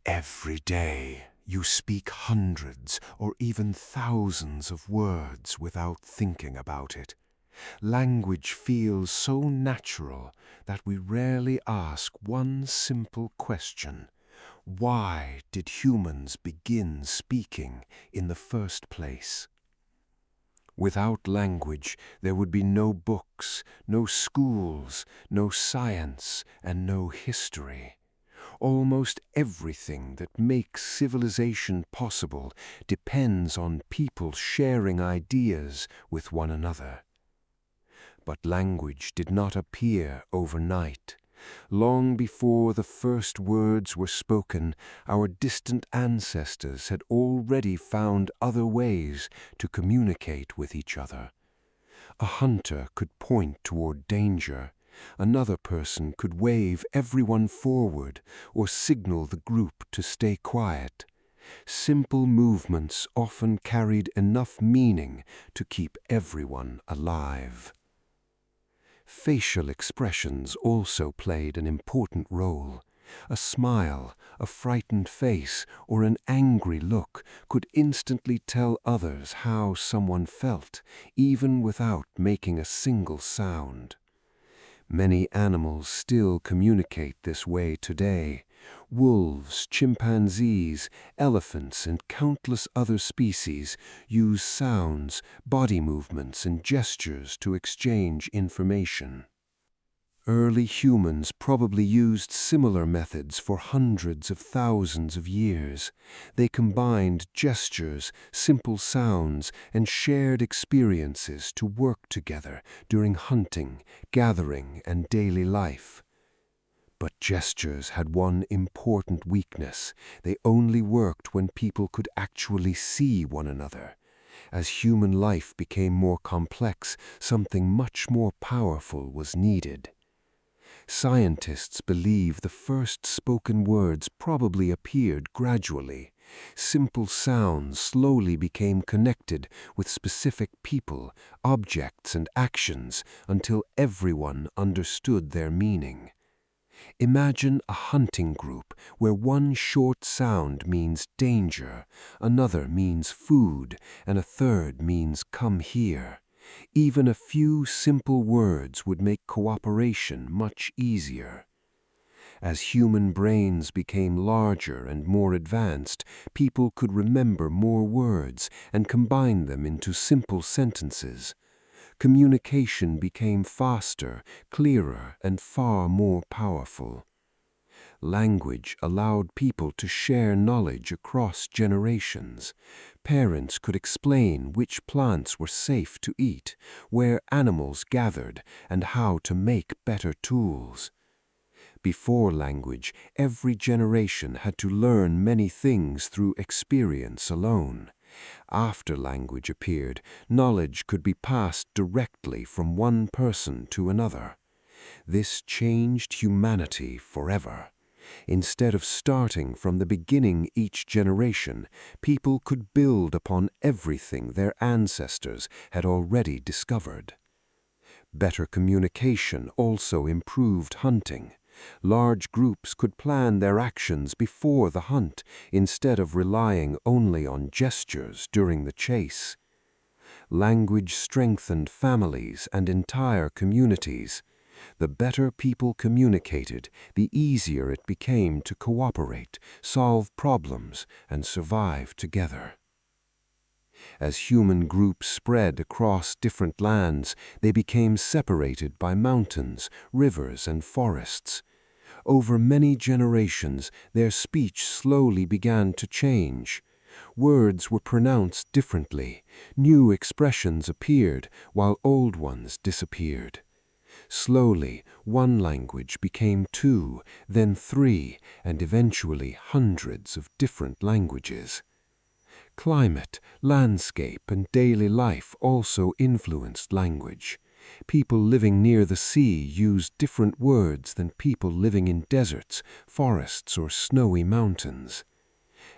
Every day, you speak hundreds or even thousands of words without thinking about it. Language feels so natural that we rarely ask one simple question. Why did humans begin speaking in the first place? Without language, there would be no books, no schools, no science, and no history. Almost everything that makes civilization possible depends on people sharing ideas with one another. But language did not appear overnight. Long before the first words were spoken, our distant ancestors had already found other ways to communicate with each other. A hunter could point toward danger. Another person could wave everyone forward or signal the group to stay quiet. Simple movements often carried enough meaning to keep everyone alive. Facial expressions also played an important role. A smile, a frightened face, or an angry look could instantly tell others how someone felt, even without making a single sound. Many animals still communicate this way today. Wolves, chimpanzees, elephants, and countless other species use sounds, body movements, and gestures to exchange information. Early humans probably used similar methods for hundreds of thousands of years. They combined gestures, simple sounds, and shared experiences to work together during hunting, gathering, and daily life. But gestures had one important weakness. They only worked when people could actually see one another. As human life became more complex, something much more powerful was needed. Scientists believe the first spoken words probably appeared gradually. Simple sounds slowly became connected with specific people, objects, and actions until everyone understood their meaning. Imagine a hunting group where one short sound means danger, another means food, and a third means come here. Even a few simple words would make cooperation much easier. As human brains became larger and more advanced, people could remember more words and combine them into simple sentences. Communication became faster, clearer, and far more powerful. Language allowed people to share knowledge across generations. Parents could explain which plants were safe to eat, where animals gathered, and how to make better tools. Before language, every generation had to learn many things through experience alone. After language appeared, knowledge could be passed directly from one person to another. This changed humanity forever. Instead of starting from the beginning each generation, people could build upon everything their ancestors had already discovered. Better communication also improved hunting. Large groups could plan their actions before the hunt instead of relying only on gestures during the chase. Language strengthened families and entire communities. The better people communicated, the easier it became to cooperate, solve problems, and survive together. As human groups spread across different lands, they became separated by mountains, rivers, and forests. Over many generations, their speech slowly began to change. Words were pronounced differently. New expressions appeared, while old ones disappeared. Slowly, one language became two, then three, and eventually hundreds of different languages. Climate, landscape, and daily life also influenced language. People living near the sea used different words than people living in deserts, forests, or snowy mountains.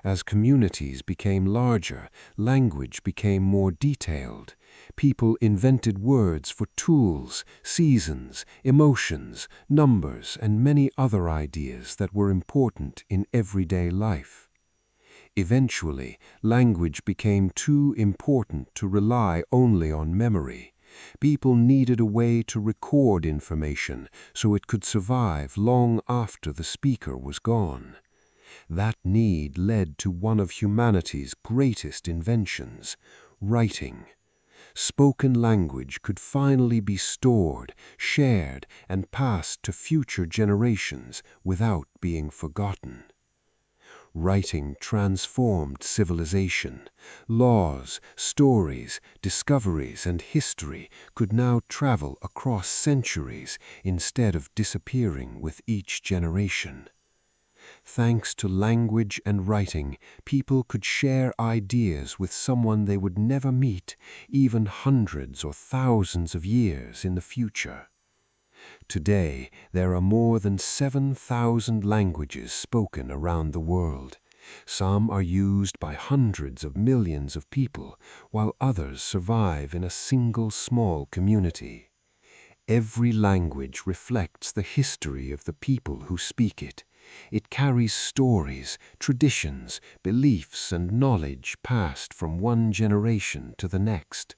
As communities became larger, language became more detailed. People invented words for tools, seasons, emotions, numbers, and many other ideas that were important in everyday life. Eventually, language became too important to rely only on memory. People needed a way to record information so it could survive long after the speaker was gone. That need led to one of humanity's greatest inventions, writing. Spoken language could finally be stored, shared, and passed to future generations without being forgotten. Writing transformed civilization. Laws, stories, discoveries, and history could now travel across centuries instead of disappearing with each generation. Thanks to language and writing, people could share ideas with someone they would never meet, even hundreds or thousands of years in the future. Today, there are more than 7,000 languages spoken around the world. Some are used by hundreds of millions of people, while others survive in a single small community. Every language reflects the history of the people who speak it. It carries stories, traditions, beliefs, and knowledge passed from one generation to the next.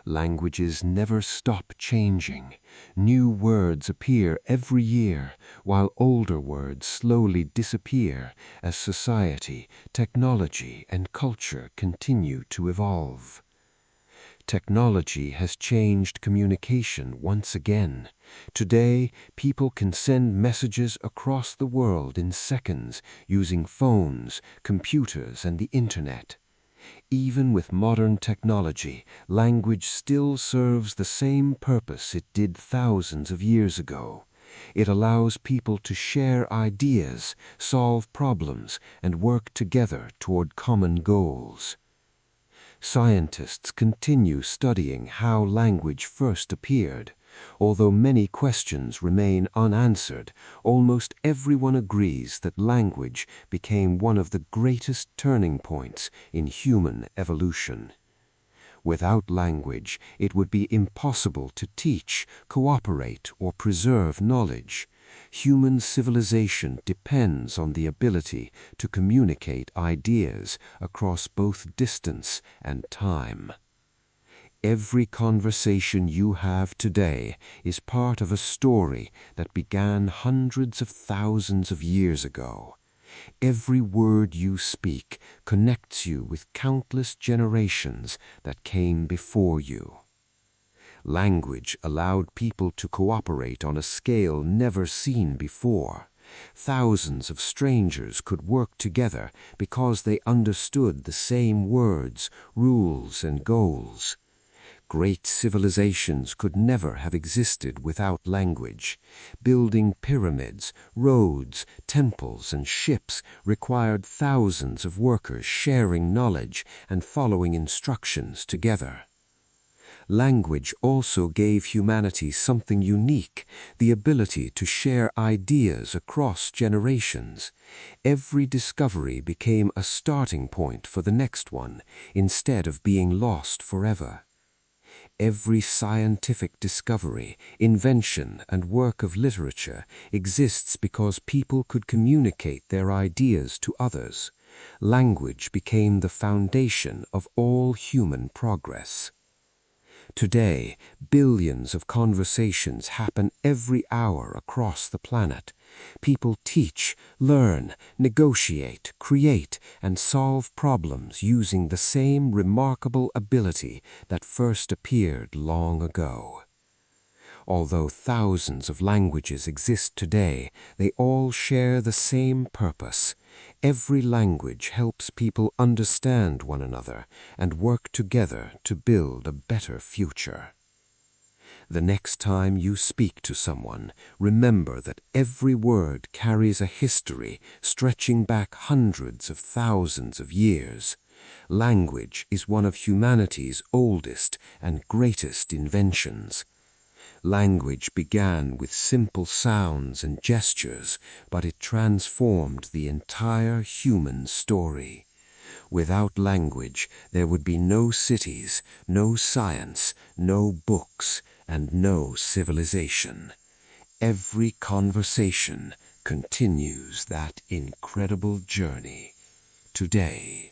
Languages never stop changing. New words appear every year, while older words slowly disappear as society, technology, and culture continue to evolve. Technology has changed communication once again. Today, people can send messages across the world in seconds using phones, computers, and the internet. Even with modern technology, language still serves the same purpose it did thousands of years ago. It allows people to share ideas, solve problems, and work together toward common goals. Scientists continue studying how language first appeared. Although many questions remain unanswered, almost everyone agrees that language became one of the greatest turning points in human evolution. Without language, it would be impossible to teach, cooperate, or preserve knowledge. Human civilization depends on the ability to communicate ideas across both distance and time. Every conversation you have today is part of a story that began hundreds of thousands of years ago. Every word you speak connects you with countless generations that came before you. Language allowed people to cooperate on a scale never seen before. Thousands of strangers could work together because they understood the same words, rules, and goals. Great civilizations could never have existed without language. Building pyramids, roads, temples, and ships required thousands of workers sharing knowledge and following instructions together. Language also gave humanity something unique, the ability to share ideas across generations. Every discovery became a starting point for the next one, instead of being lost forever. Every scientific discovery, invention, and work of literature exists because people could communicate their ideas to others. Language became the foundation of all human progress. Today, billions of conversations happen every hour across the planet. People teach, learn, negotiate, create, and solve problems using the same remarkable ability that first appeared long ago. Although thousands of languages exist today, they all share the same purpose. Every language helps people understand one another and work together to build a better future. The next time you speak to someone, remember that every word carries a history stretching back hundreds of thousands of years. Language is one of humanity's oldest and greatest inventions. Language began with simple sounds and gestures, but it transformed the entire human story. Without language, there would be no cities, no science, no books, and no civilization. Every conversation continues that incredible journey today.